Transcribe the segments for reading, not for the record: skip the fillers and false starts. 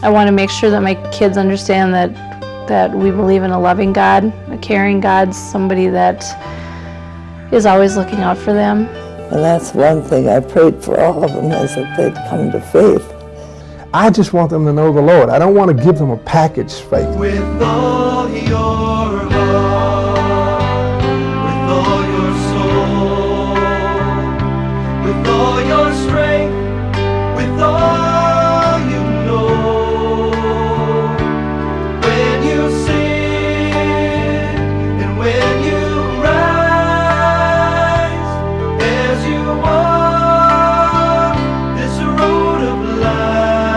I want to make sure that my kids understand that we believe in a loving God, a caring God, somebody that is always looking out for them. And that's one thing I prayed for all of them, is that they'd come to faith. I just want them to know the Lord. I don't want to give them a packaged faith. With all your heart, with all your soul, with all your strength, with all you know. When you sit and when you rise, as you walk this road of life,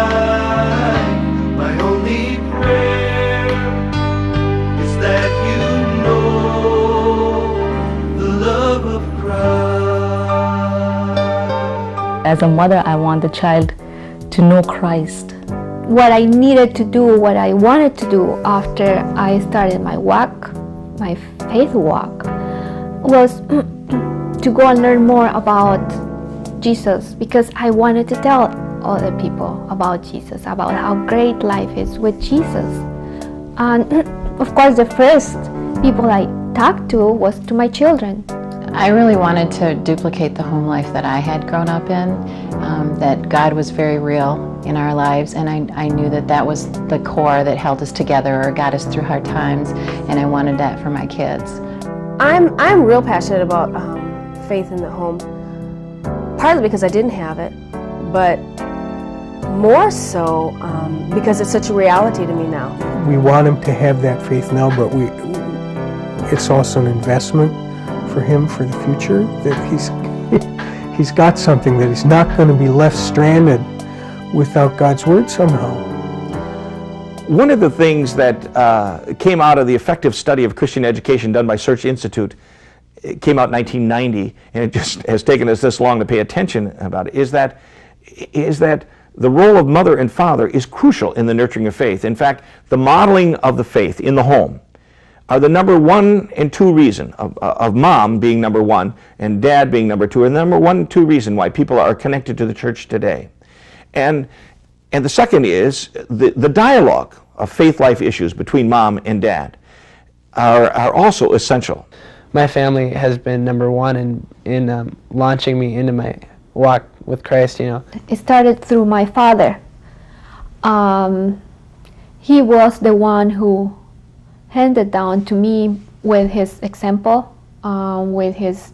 my only prayer is that you know the love of Christ. As a mother, I want the child to know Christ. What I needed to do, what I wanted to do after I started my walk, my faith walk, was to go and learn more about Jesus, because I wanted to tell other people about Jesus, about how great life is with Jesus. And of course, the first people I talked to was to my children. I really wanted to duplicate the home life that I had grown up in, that God was very real in our lives, and I knew that that was the core that held us together or got us through hard times, and I wanted that for my kids. I'm real passionate about faith in the home, partly because I didn't have it, but more so because it's such a reality to me now. We want him to have that faith now, but it's also an investment for him for the future, that he's got something, that he's not going to be left stranded without God's word somehow. One of the things that came out of the effective study of Christian education done by Search Institute, it came out in 1990, and it just has taken us this long to pay attention about it, is that the role of mother and father is crucial in the nurturing of faith. In fact, the modeling of the faith in the home are the number 1 and 2 reason of mom being number 1 and dad being number 2, and the number 1 and 2 reason why people are connected to the church today. And the second is the dialogue of faith life issues between mom and dad are also essential. My family has been number 1 in launching me into my walk with Christ, you know. It started through my father. He was the one who handed down to me with his example, with his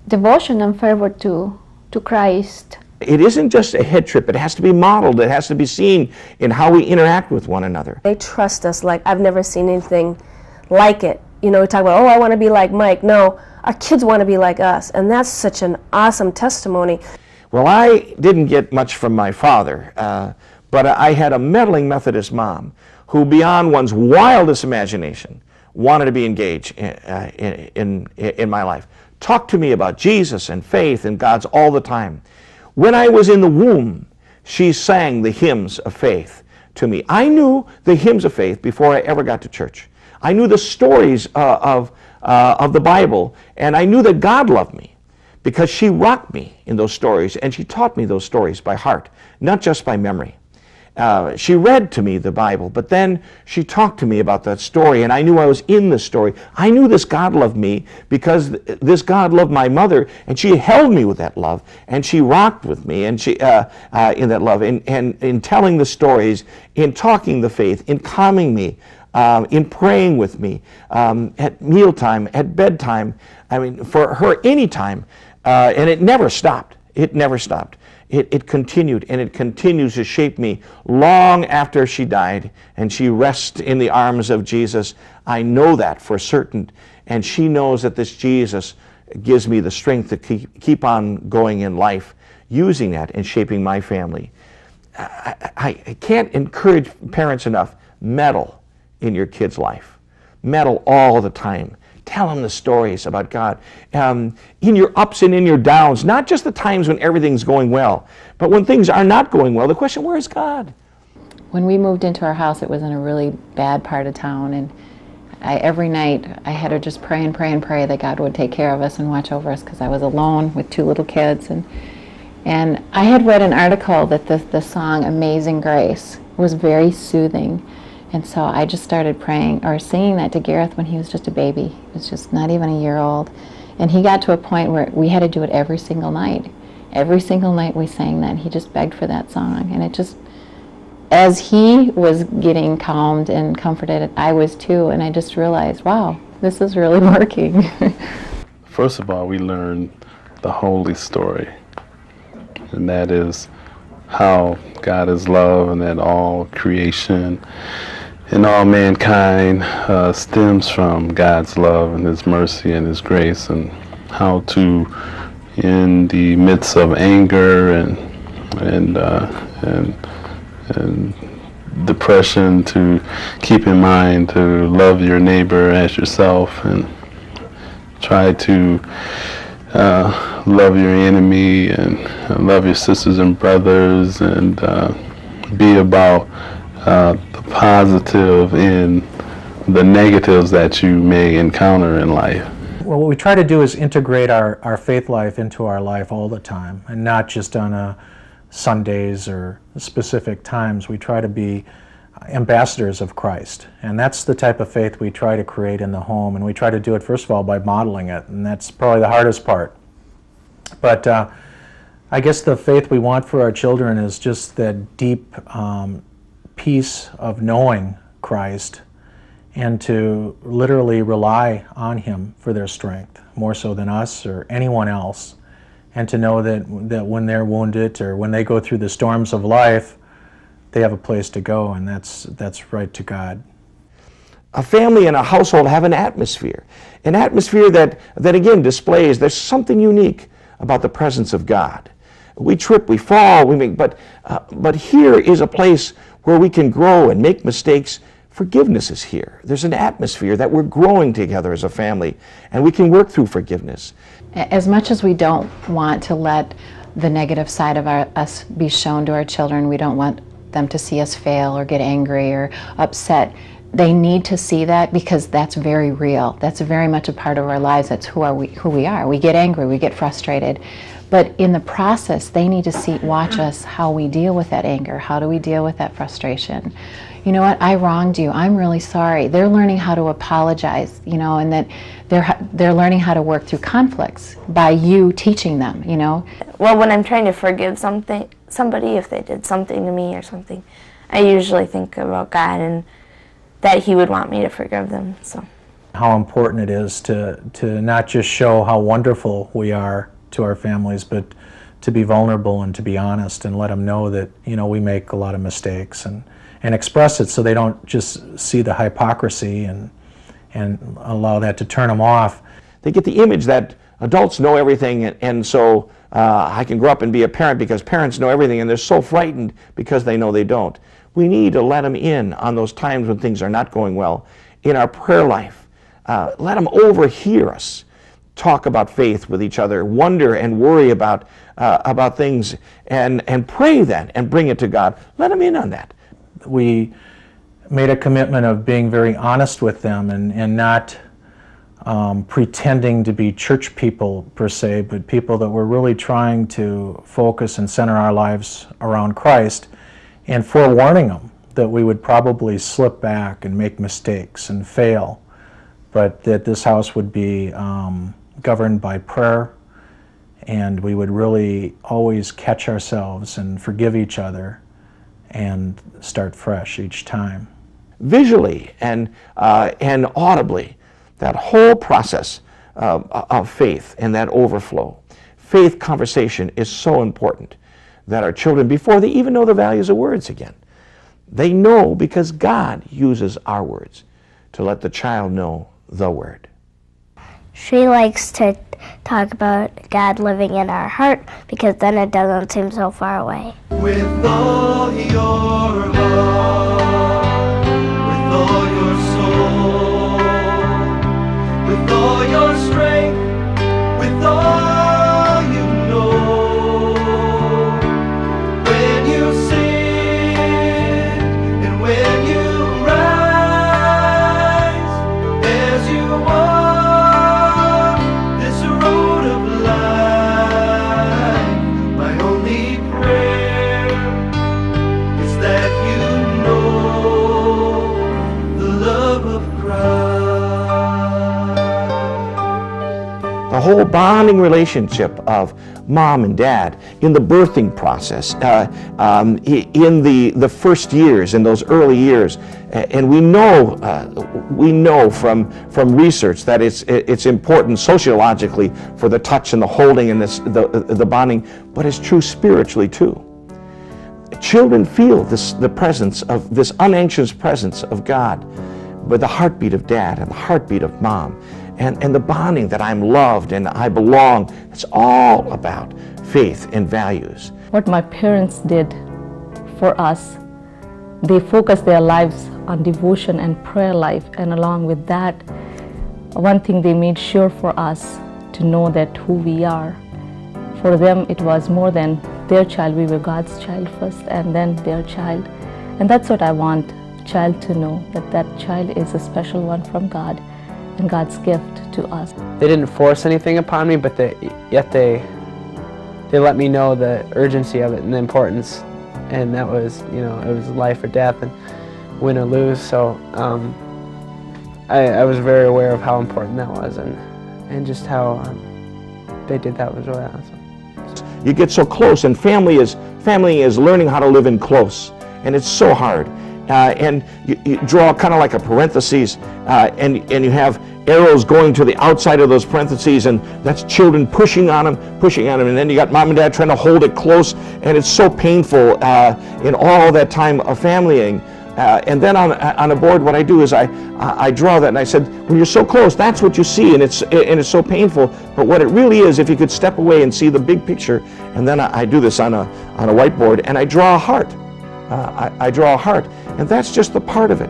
devotion and fervor to Christ. It isn't just a head trip, it has to be modeled, it has to be seen in how we interact with one another. They trust us like I've never seen anything like it. You know, we talk about, oh, I want to be like Mike. No, our kids want to be like us, and that's such an awesome testimony. Well, I didn't get much from my father, but I had a meddling Methodist mom who, beyond one's wildest imagination, wanted to be engaged in my life. Talked to me about Jesus and faith and God's all the time. When I was in the womb, she sang the hymns of faith to me. I knew the hymns of faith before I ever got to church. I knew the stories of the Bible, and I knew that God loved me because she rocked me in those stories, and she taught me those stories by heart, not just by memory. She read to me the Bible, but then she talked to me about that story, and I knew I was in the story. I knew this God loved me because this God loved my mother, and she held me with that love, and she rocked with me, and she in that love, and in telling the stories, in talking the faith, in calming me, in praying with me, at mealtime, at bedtime. I mean, for her, anytime, and it never stopped. It never stopped. It continued, and it continues to shape me long after she died, and she rests in the arms of Jesus. I know that for certain, and she knows that this Jesus gives me the strength to keep on going in life, using that and shaping my family. I can't encourage parents enough. Meddle in your kid's life. Meddle all the time. Tell them the stories about God. In your ups and in your downs, not just the times when everything's going well, but when things are not going well, the question, where is God? When we moved into our house, it was in a really bad part of town, and every night I had to just pray and pray and pray that God would take care of us and watch over us, because I was alone with 2 little kids, and And I had read an article that the song Amazing Grace was very soothing. And so I just started praying or singing that to Gareth when he was just a baby. He was just not even a year old. And he got to a point where we had to do it every single night. Every single night we sang that. He just begged for that song. And it just, as he was getting calmed and comforted, I was too. And I just realized, wow, this is really working. First of all, we learned the holy story. And that is how God is love, and that all creation and all mankind stems from God's love and His mercy and His grace, and how to, in the midst of anger and depression, to keep in mind to love your neighbor as yourself, and try to love your enemy, and love your sisters and brothers, and be about the positive in the negatives that you may encounter in life. Well, what we try to do is integrate our faith life into our life all the time, and not just on Sundays or specific times. We try to be ambassadors of Christ, and that's the type of faith we try to create in the home, and we try to do it first of all by modeling it, and that's probably the hardest part. But I guess the faith we want for our children is just that deep peace of knowing Christ, and to literally rely on Him for their strength, more so than us or anyone else, and to know that when they're wounded or when they go through the storms of life, they have a place to go, and that's right to God. A family and a household have an atmosphere that again displays there's something unique about the presence of God. We trip, we fall, but here is a place where we can grow and make mistakes. Forgiveness is here. There's an atmosphere that we're growing together as a family, and we can work through forgiveness. As much as we don't want to let the negative side of us be shown to our children, we don't want them to see us fail or get angry or upset. They need to see that, because that's very real. That's very much a part of our lives. That's who we are. We get angry, we get frustrated. But in the process, they need to watch us how we deal with that anger. How do we deal with that frustration? You know what, I wronged you, I'm really sorry. They're learning how to apologize, and that they're learning how to work through conflicts by you teaching them, Well, when I'm trying to forgive somebody, if they did something to me or something, I usually think about God and that He would want me to forgive them. So, how important it is to not just show how wonderful we are to our families, but to be vulnerable and to be honest and let them know that we make a lot of mistakes, and express it so they don't just see the hypocrisy and allow that to turn them off. They get the image that adults know everything, and so I can grow up and be a parent because parents know everything, and they're so frightened because they know they don't. We need to let them in on those times when things are not going well in our prayer life. Let them overhear us talk about faith with each other, wonder and worry about things, and pray then and bring it to God. Let them in on that. We made a commitment of being very honest with them and not pretending to be church people per se, but people that were really trying to focus and center our lives around Christ, and forewarning them that we would probably slip back and make mistakes and fail, but that this house would be governed by prayer, and we would really always catch ourselves and forgive each other and start fresh each time. Visually and audibly, that whole process of faith and that overflow. Faith conversation is so important that our children, before they even know the values of words again, they know because God uses our words to let the child know the word. She likes to talk about God living in our heart, because then it doesn't seem so far away. With all your heart, with all your soul, with all your strength, with all you know. When you sin and when you rise, as you walk this road of life, my own whole bonding relationship of mom and dad in the birthing process, in the first years, in those early years. And we know from research that it's important sociologically for the touch and the holding and the bonding, but it's true spiritually too. Children feel the presence of this unanxious presence of God, with the heartbeat of dad and the heartbeat of mom, and the bonding that I'm loved and I belong. It's all about faith and values. What my parents did for us, they focused their lives on devotion and prayer life, and along with that, one thing they made sure for us to know that who we are. For them, it was more than their child. We were God's child first and then their child. And that's what I want a child to know, that that child is a special one from God and God's gift to us. They didn't force anything upon me, but yet they let me know the urgency of it and the importance. And that was, you know, it was life or death and win or lose. So I was very aware of how important that was, and just how they did that was really awesome. You get so close, and family is learning how to live in close, and it's so hard. And you draw kind of like a parentheses, and you have arrows going to the outside of those parentheses, and that's children pushing on them, and then you got mom and dad trying to hold it close, and it's so painful in all that time of familying. And then on a board, what I do is I draw that, and I said, when you're so close, that's what you see, and it's so painful. But what it really is, if you could step away and see the big picture, and then I do this on a whiteboard, and I draw a heart. I draw a heart, and that's just the part of it.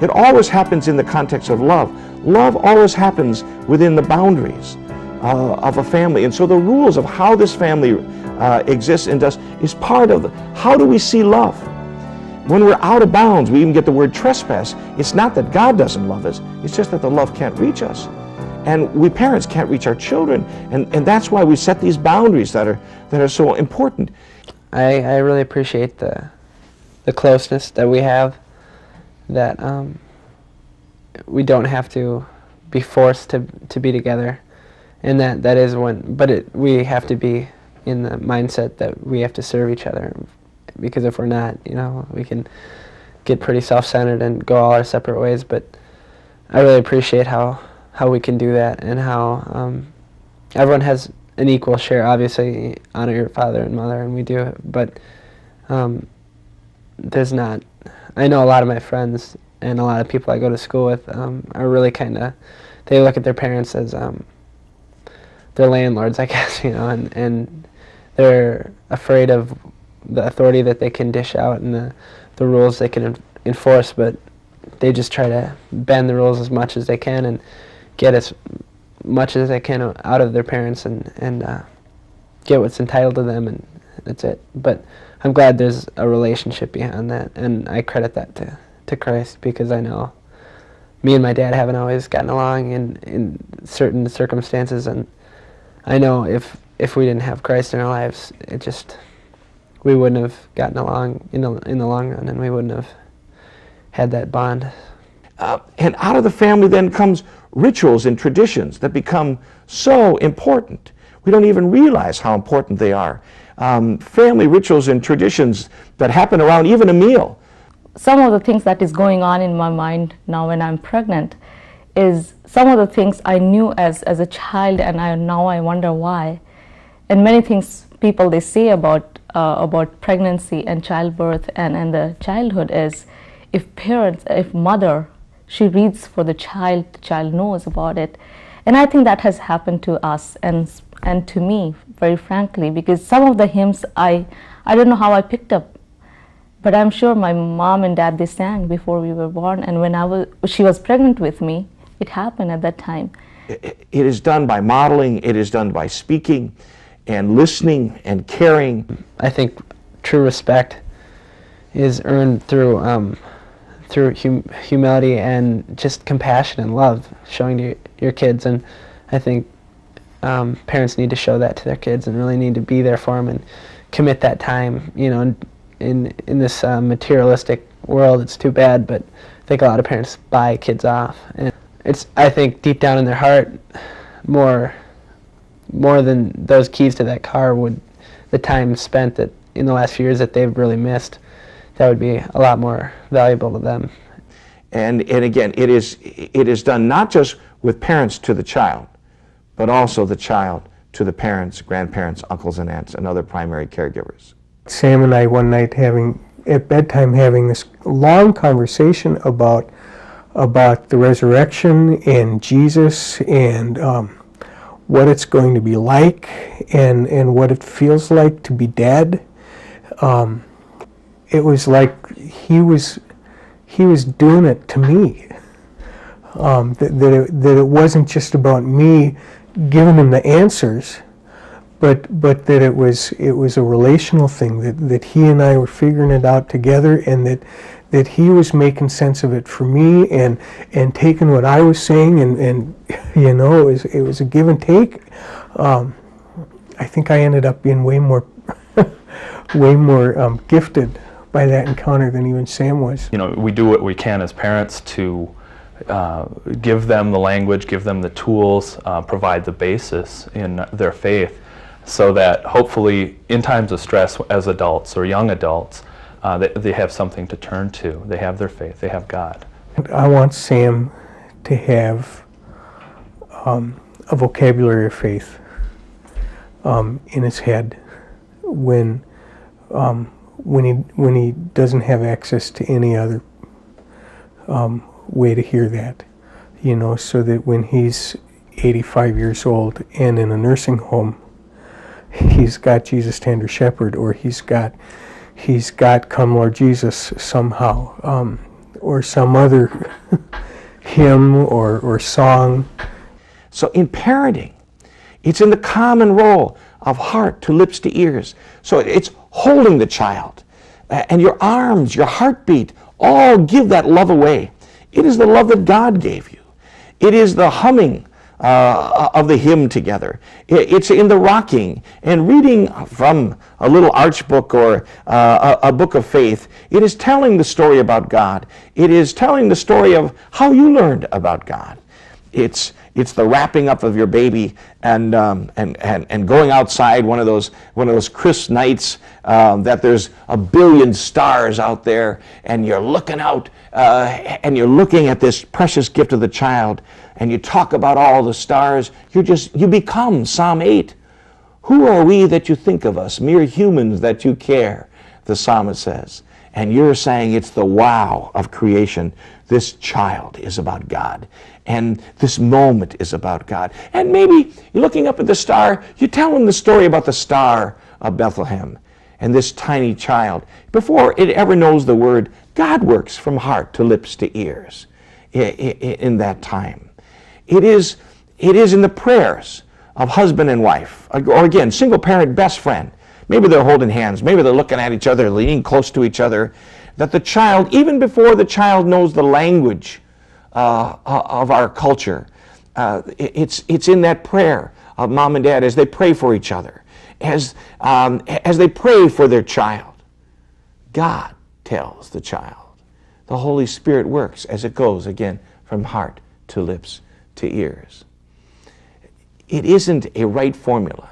It always happens in the context of love. Love always happens within the boundaries of a family, and so the rules of how this family exists and does is part of how do we see love. When we're out of bounds, we even get the word trespass. It's not that God doesn't love us, it's just that the love can't reach us. And we parents can't reach our children, and that's why we set these boundaries that are so important. I really appreciate the closeness that we have, that we don't have to be forced to be together, and that is when, but we have to be in the mindset that we have to serve each other. Because if we're not, you know, we can get pretty self-centered and go all our separate ways. But I really appreciate how we can do that, and how everyone has an equal share. Obviously, honor your father and mother, and we do. But there's not. I know a lot of my friends and a lot of people I go to school with are really kind of. They look at their parents as their landlords, I guess, you know, and they're afraid of the authority that they can dish out and the rules they can enforce, but they just try to bend the rules as much as they can and get as much as they can out of their parents and get what's entitled to them, and that's it. But I'm glad there's a relationship behind that, and I credit that to Christ, because I know me and my dad haven't always gotten along in certain circumstances, and I know if we didn't have Christ in our lives, we wouldn't have gotten along in the long run, and we wouldn't have had that bond. And out of the family then comes rituals and traditions that become so important. We don't even realize how important they are. Family rituals and traditions that happen around even a meal. Some of the things that is going on in my mind now when I'm pregnant is some of the things I knew as a child, and now I wonder why. And many things people they say about pregnancy and childbirth and the childhood is, if mother, she reads for the child knows about it. And I think that has happened to us and to me, very frankly, because some of the hymns I don't know how I picked up, but I'm sure my mom and dad, they sang before we were born, and when she was pregnant with me, it happened at that time. It is done by modeling, it is done by speaking and listening and caring. I think true respect is earned through humility and just compassion and love, showing to your kids. And I think parents need to show that to their kids and really need to be there for them and commit that time. You know, in this materialistic world, it's too bad, but I think a lot of parents buy kids off. And I think deep down in their heart, more more than those keys to that car would the time spent that in the last few years that they've really missed. That would be a lot more valuable to them. And again, it is done not just with parents to the child, but also the child to the parents, grandparents, uncles and aunts, and other primary caregivers. Sam and I one night at bedtime having this long conversation about the resurrection and Jesus and what it's going to be like and what it feels like to be dead. It was like he was doing it to me. That it wasn't just about me giving him the answers, but that it was a relational thing, that he and I were figuring it out together, and that he was making sense of it for me and taking what I was saying and you know, it was a give and take. I think I ended up being way more gifted by that encounter than even Sam was. You know, we do what we can as parents to give them the language, give them the tools, provide the basis in their faith, so that hopefully in times of stress as adults or young adults, they have something to turn to. They have their faith, they have God. I want Sam to have a vocabulary of faith in his head when he doesn't have access to any other way to hear that, you know, so that when he's 85 years old and in a nursing home, he's got Jesus Tender Shepherd, or he's got Come Lord Jesus somehow, or some other hymn or song. So in parenting, it's in the common role of heart to lips to ears. So it's holding the child, and your arms, your heartbeat, all give that love away. It is the love that God gave you. It is the humming of the hymn together. It's in the rocking and reading from a little arch book or a book of faith. It is telling the story about God. It is telling the story of how you learned about God. It's the wrapping up of your baby and going outside one of those crisp nights that there's a billion stars out there, and you're looking out and you're looking at this precious gift of the child, and you talk about all the stars. You become Psalm 8. Who are we that you think of us, mere humans that you care, the psalmist says. And you're saying it's the wow of creation. This child is about God. And this moment is about God. And maybe you're looking up at the star, you tell them the story about the star of Bethlehem. And this tiny child, before it ever knows the word, God works from heart to lips to ears in that time. It is in the prayers of husband and wife, or again, single parent, best friend. Maybe they're holding hands, maybe they're looking at each other, leaning close to each other, that the child, even before the child knows the language of our culture, it's in that prayer of mom and dad as they pray for each other, as they pray for their child. God tells the child. The Holy Spirit works as it goes, again, from heart to lips to ears. It isn't a right formula.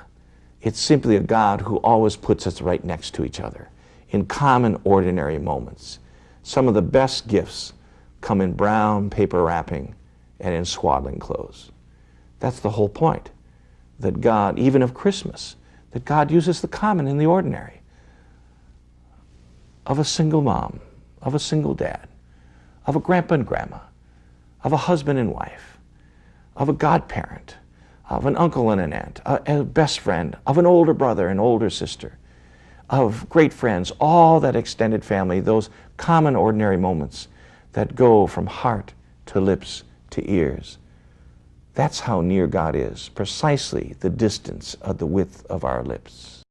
It's simply a God who always puts us right next to each other in common, ordinary moments. Some of the best gifts come in brown paper wrapping and in swaddling clothes. That's the whole point, that God, even of Christmas, that God uses the common in the ordinary, of a single mom, of a single dad, of a grandpa and grandma, of a husband and wife, of a godparent, of an uncle and an aunt, a best friend, of an older brother and older sister, of great friends, all that extended family, those common ordinary moments that go from heart to lips to ears. That's how near God is, precisely the distance of the width of our lips.